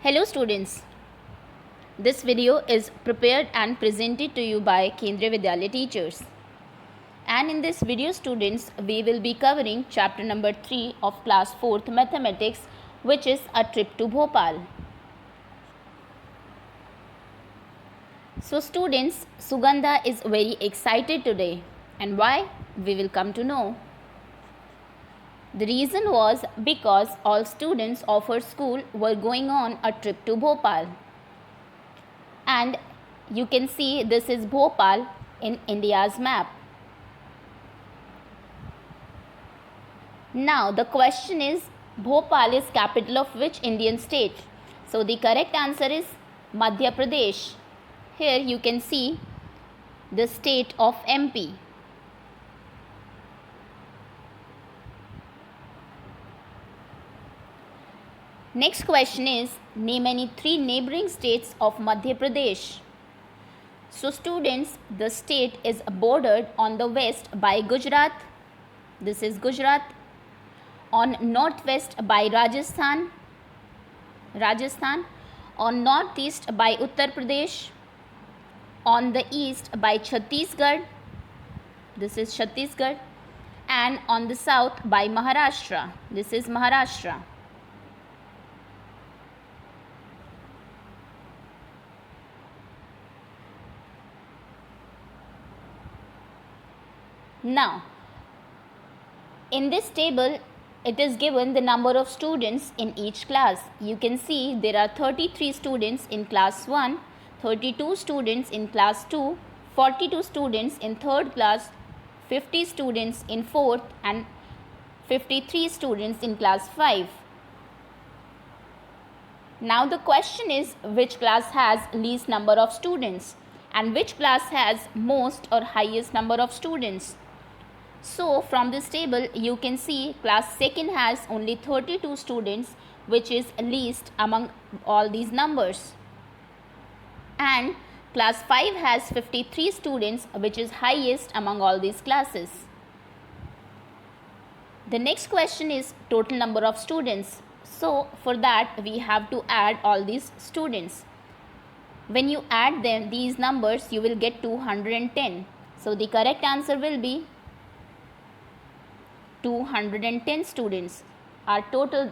Hello students, this video is prepared and presented to you by Kendriya Vidyalaya teachers. And in this video students, we will be covering chapter number 3 of class 4th mathematics, which is a trip to Bhopal. So students, Sugandha is very excited today, and why? We will come to know. The reason was because all students of her school were going on a trip to Bhopal. And you can see this is Bhopal in India's map. Now the question is, Bhopal is capital of which Indian state? So the correct answer is Madhya Pradesh. Here you can see the state of MP. Next question is, name any 3 neighboring states of Madhya Pradesh. So students, the state is bordered on the west by Gujarat. This is Gujarat. On northwest by Rajasthan. On northeast by Uttar Pradesh. On the east by Chhattisgarh. This is Chhattisgarh. And on the south by Maharashtra. This is Maharashtra. Now, in this table, it is given the number of students in each class. You can see there are 33 students in class 1, 32 students in class 2, 42 students in 3rd class, 50 students in 4th, and 53 students in class 5. Now the question is, which class has least number of students and which class has most or highest number of students? So from this table you can see class 2nd has only 32 students, which is least among all these numbers, and class 5 has 53 students, which is highest among all these classes. The next question is total number of students. So for that we have to add all these students. When you add them, these numbers, you will get 210. So the correct answer will be 210 students are total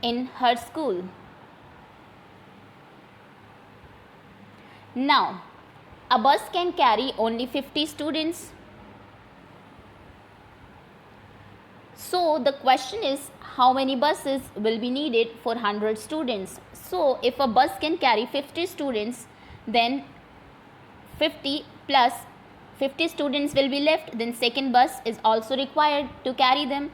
in her school. Now, a bus can carry only 50 students. So the question is, how many buses will be needed for 100 students? So if a bus can carry 50 students, then 50 plus 50 students will be left, then second bus is also required to carry them,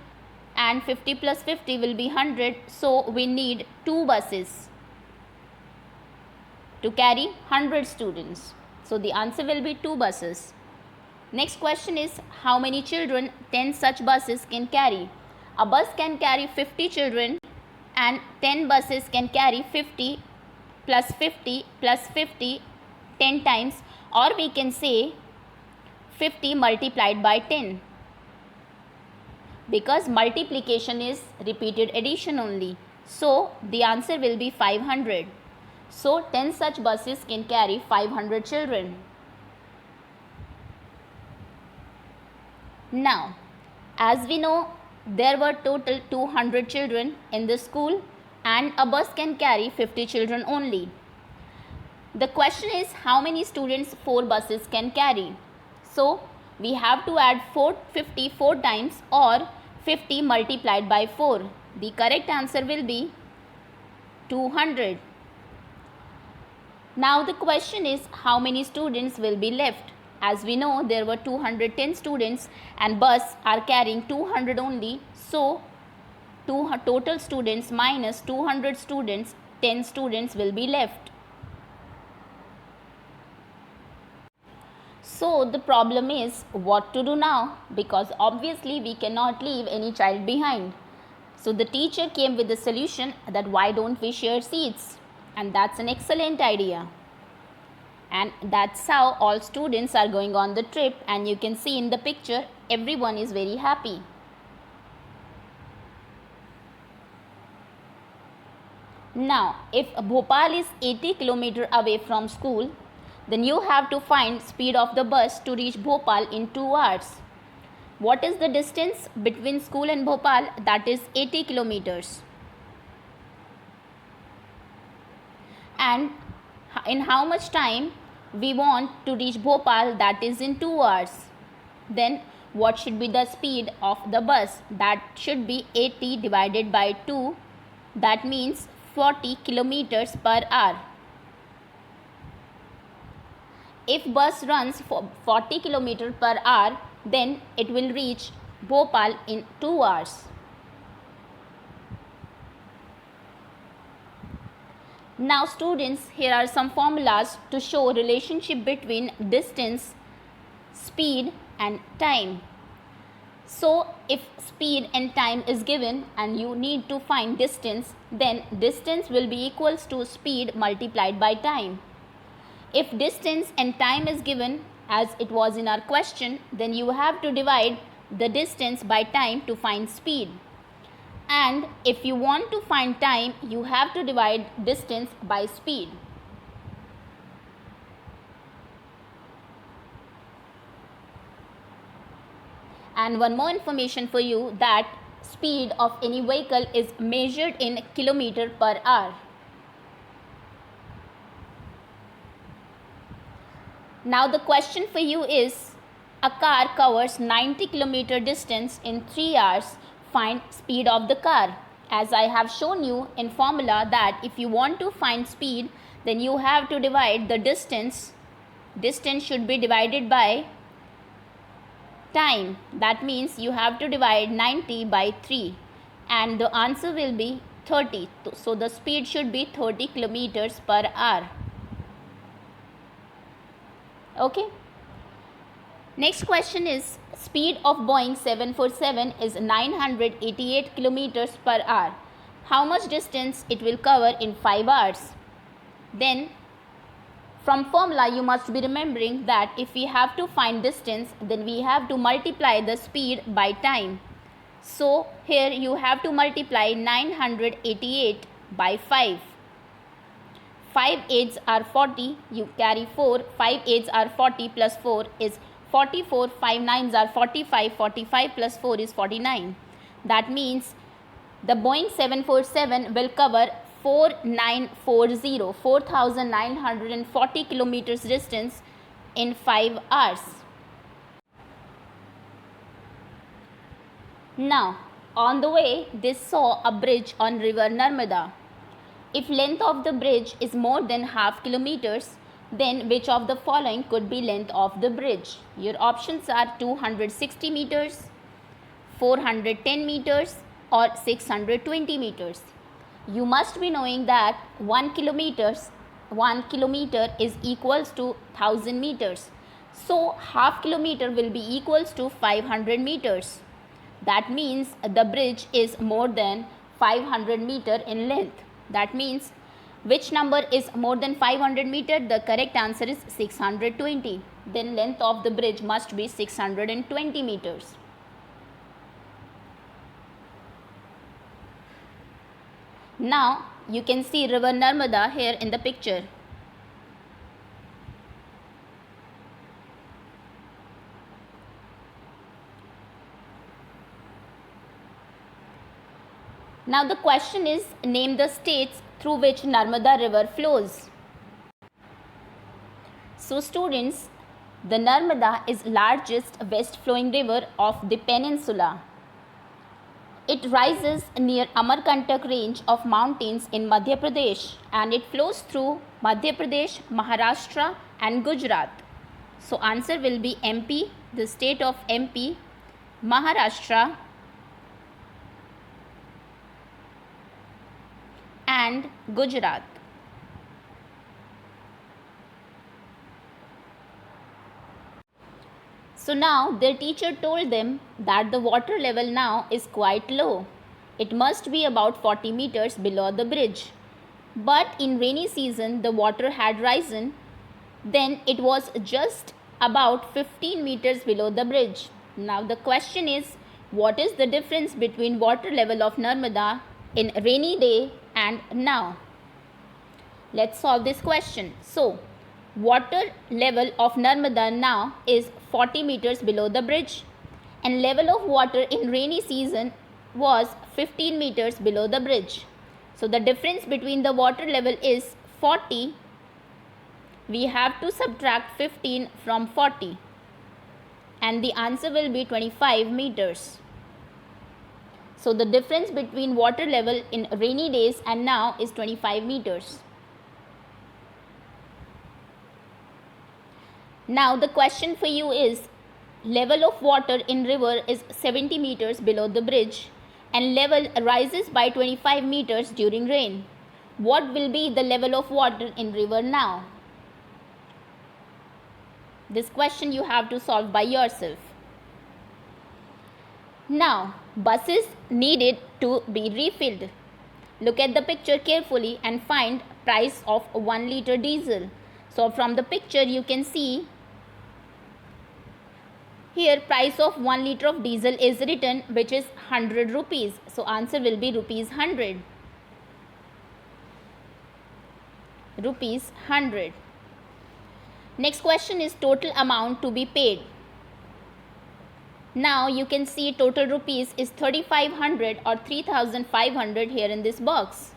and 50 plus 50 will be 100. So we need 2 buses to carry 100 students. So the answer will be 2 buses. Next question is, how many children 10 such buses can carry? A bus can carry 50 children and 10 buses can carry 50 plus 50 plus 50 10 times, or we can say 50 multiplied by 10, because multiplication is repeated addition only. So the answer will be 500. So 10 such buses can carry 500 children. Now, as we know, there were total 200 children in the school and a bus can carry 50 children only. The question is, how many students 4 buses can carry? So we have to add 50 4 times, or 50 multiplied by 4. The correct answer will be 200. Now the question is, how many students will be left? As we know, there were 210 students and bus are carrying 200 only. So total students minus 200 students, 10 students will be left. So the problem is what to do now, because obviously we cannot leave any child behind. So the teacher came with the solution that why don't we share seats, and that's an excellent idea. And that's how all students are going on the trip, and you can see in the picture everyone is very happy. Now, if Bhopal is 80 km away from school, then you have to find speed of the bus to reach Bhopal in 2 hours. What is the distance between school and Bhopal? That is 80 kilometers. And in how much time we want to reach Bhopal? That is in 2 hours. Then what should be the speed of the bus? That should be 80 divided by 2. That means 40 kilometers per hour. If bus runs for 40 kilometers per hour, then it will reach Bhopal in 2 hours. Now students, here are some formulas to show relationship between distance, speed and time. So if speed and time is given and you need to find distance, then distance will be equals to speed multiplied by time. If distance and time is given as it was in our question, then you have to divide the distance by time to find speed. And if you want to find time, you have to divide distance by speed. And one more information for you, that speed of any vehicle is measured in kilometer per hour. Now the question for you is, a car covers 90 kilometer distance in 3 hours. Find speed of the car. As I have shown you in formula that if you want to find speed, then you have to divide the distance. Distance should be divided by time. That means you have to divide 90 by 3 and the answer will be 30. So the speed should be 30 kilometers per hour. Okay. Next question is, speed of Boeing 747 is 988 kilometers per hour. How much distance it will cover in 5 hours? Then from formula you must be remembering that if we have to find distance, then we have to multiply the speed by time. So here you have to multiply 988 by 5. 5 8s are 40, you carry 4, 5 8s are 40 plus 4 is 44, 5 9s are 45, 45 plus 4 is 49. That means the Boeing 747 will cover 4,940 kilometers distance in 5 hours. Now, on the way, they saw a bridge on river Narmada. If length of the bridge is more than half kilometers, then which of the following could be length of the bridge? Your options are 260 meters, 410 meters or 620 meters. You must be knowing that 1 kilometer is equals to 1000 meters. So half kilometer will be equals to 500 meters. That means the bridge is more than 500 meter in length. That means which number is more than 500 meter? The correct answer is 620. Then length of the bridge must be 620 meters. Now you can see river Narmada here in the picture. Now the question is, name the states through which Narmada river flows. So students, the Narmada is largest west flowing river of the peninsula. It rises near Amarkantak range of mountains in Madhya Pradesh and it flows through Madhya Pradesh, Maharashtra and Gujarat. So answer will be MP, the state of MP, Maharashtra and Gujarat. So now their teacher told them that the water level now is quite low. It must be about 40 meters below the bridge. But in rainy season the water had risen. Then it was just about 15 meters below the bridge. Now the question is, what is the difference between water level of Narmada in rainy day and now. Let's solve this question. So, water level of Narmada now is 40 meters below the bridge, and level of water in rainy season was 15 meters below the bridge. So, the difference between the water level is 40. We have to subtract 15 from 40, and the answer will be 25 meters. So the difference between water level in rainy days and now is 25 meters. Now the question for you is, level of water in river is 70 meters below the bridge and level rises by 25 meters during rain. What will be the level of water in river now? This question you have to solve by yourself. Now, buses needed to be refilled. Look at the picture carefully and find price of 1 liter diesel. So from the picture you can see here price of 1 liter of diesel is written, which is 100 rupees. So answer will be rupees 100. Rupees 100. Next question is total amount to be paid. Now you can see total rupees is 3500 or 3500 here in this box.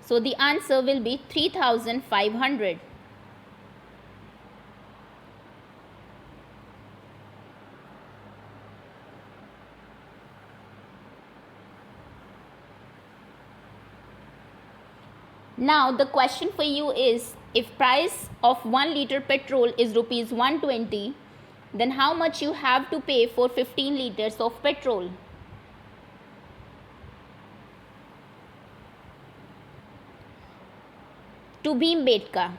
So the answer will be 3500. Now the question for you is, if price of 1 liter petrol is rupees 120, then how much you have to pay for 15 liters of petrol? To Bhimbetka.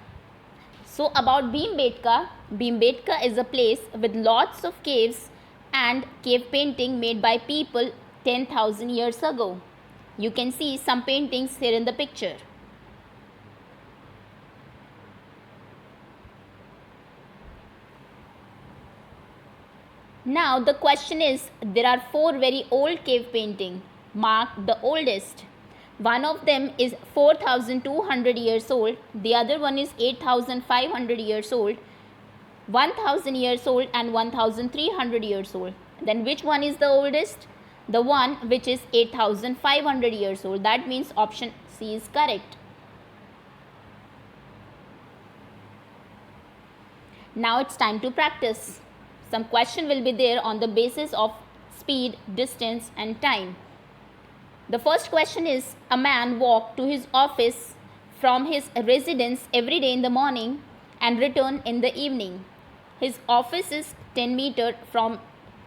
So about Bhimbetka is a place with lots of caves and cave painting made by people 10,000 years ago. You can see some paintings here in the picture. Now the question is, there are 4 very old cave paintings marked the oldest. One of them is 4,200 years old, the other one is 8,500 years old, 1,000 years old and 1,300 years old. Then which one is the oldest? The one which is 8,500 years old. That means option C is correct. Now it's time to practice. Some question will be there on the basis of speed, distance and time. The first question is, a man walked to his office from his residence every day in the morning and returned in the evening. His office is 10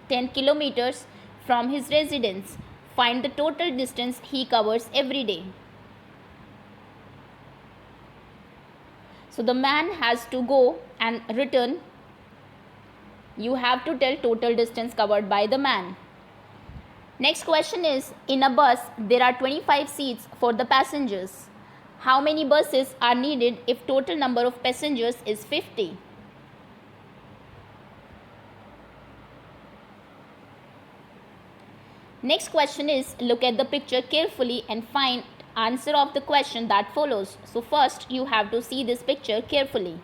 kilometers from his residence. Find the total distance he covers every day. So the man has to go and return. You have to tell total distance covered by the man. Next question is, in a bus there are 25 seats for the passengers. How many buses are needed if total number of passengers is 50? Next question is, look at the picture carefully and find answer of the question that follows. So first you have to see this picture carefully.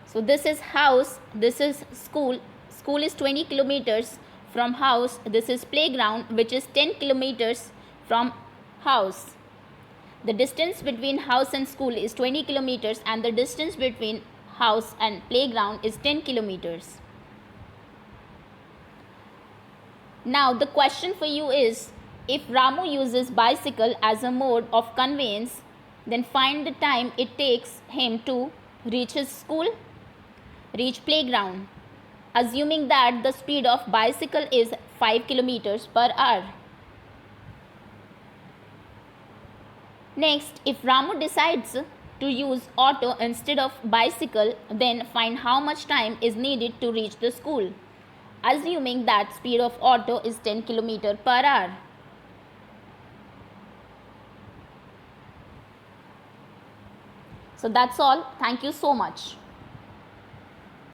So this is house, this is school. School is 20 kilometers from house. This is playground, which is 10 kilometers from house. The distance between house and school is 20 kilometers and the distance between house and playground is 10 kilometers. Now the question for you is, if Ramu uses bicycle as a mode of conveyance, then find the time it takes him to reach his school, reach playground, assuming that the speed of bicycle is 5 kilometers per hour. Next, if Ramu decides to use auto instead of bicycle, then find how much time is needed to reach the school, assuming that speed of auto is 10 kilometers per hour. So that's all. Thank you so much.